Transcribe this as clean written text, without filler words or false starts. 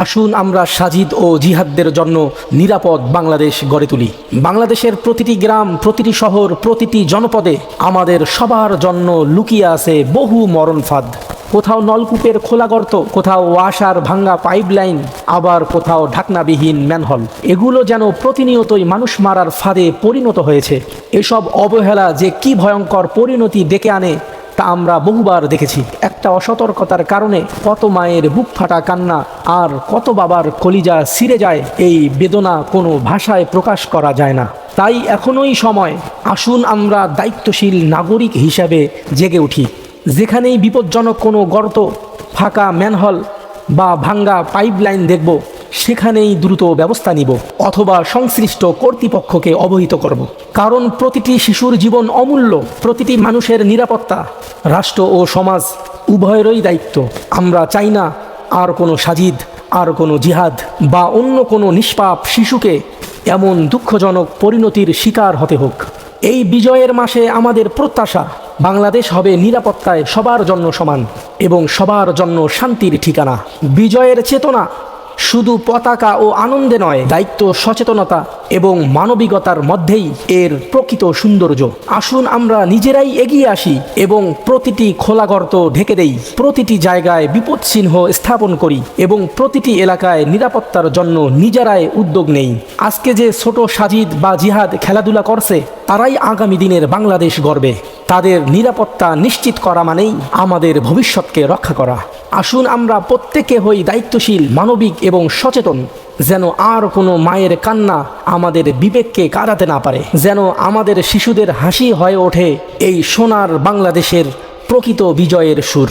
আসুন আমরা সাজিদ ও জিহাদদের জন্য নিরাপদ বাংলাদেশ গড়ে তুলি। বাংলাদেশের প্রতিটি গ্রাম, প্রতিটি শহর, প্রতিটি জনপদে আমাদের সবার জন্য লুকিয়ে আছে বহু মরণ ফাঁদ। কোথাও নলকূপের খোলা গর্ত, কোথাও ওয়াসার ভাঙ্গা পাইপলাইন, আবার কোথাও ঢাকনাবিহীন ম্যানহোল। এগুলো যেন প্রতিনিয়তই মানুষ মারার ফাঁদে পরিণত হয়েছে। এসব অবহেলা যে কি ভয়ঙ্কর পরিণতি ডেকে আনে তা আমরা বহুবার দেখেছি। একটা অসতর্কতার কারণে কত মায়ের বুক ফাটা কান্না আর কত বাবার কলিজা ছিঁড়ে যায়, এই বেদনা কোনো ভাষায় প্রকাশ করা যায় না। তাই এখনোই সময়, আসুন আমরা দায়িত্বশীল নাগরিক হিসাবে জেগে উঠি। যেখানেই বিপজ্জনক কোনো গর্ত, ফাঁকা ম্যানহোল বা ভাঙ্গা পাইপলাইন দেখব, সেখানেই দ্রুত ব্যবস্থা নিব অথবা সংশ্লিষ্ট কর্তৃপক্ষকে অবহিত করব। কারণ প্রতিটি শিশুর জীবন অমূল্য, প্রতিটি মানুষের নিরাপত্তা রাষ্ট্র ও সমাজ উভয়েরই দায়িত্ব। আমরা চাই না আর কোনো সাজিদ, আর কোনো জিহাদ বা অন্য কোনো নিষ্পাপ শিশুকে এমন দুঃখজনক পরিণতির শিকার হতে হোক। এই বিজয়ের মাসে আমাদের প্রত্যাশা, বাংলাদেশ হবে নিরাপত্তায় সবার জন্য সমান এবং সবার জন্য শান্তির ঠিকানা। বিজয়ের চেতনা শুধু পতাকা ও আনন্দে নয়, দায়িত্ব, সচেতনতা এবং মানবিকতার মধ্যেই এর প্রকৃত সৌন্দর্য। আসুন আমরা নিজেরাই এগিয়ে আসি এবং প্রতিটি খোলা গর্ত ঢেকে দেই, প্রতিটি জায়গায় বিপদচিহ্ন স্থাপন করি এবং প্রতিটি এলাকায় নিরাপত্তার জন্য নিজেরাই উদ্যোগ নেই। আজকে যে ছোট সাজিদ বা জিহাদ খেলাধুলা করছে, তারাই আগামী দিনের বাংলাদেশ গড়বে। তাদের নিরাপত্তা নিশ্চিত করা মানেই আমাদের ভবিষ্যৎকে রক্ষা করা। আসুন আমরা প্রত্যেকে হই দায়িত্বশীল, মানবিক এবং সচেতন, যেন আর কোনো মায়ের কান্না আমাদের বিবেককে কাঁদাতে না পারে, যেন আমাদের শিশুদের হাসি হয়ে ওঠে এই সোনার বাংলাদেশের প্রকৃত বিজয়ের সুর।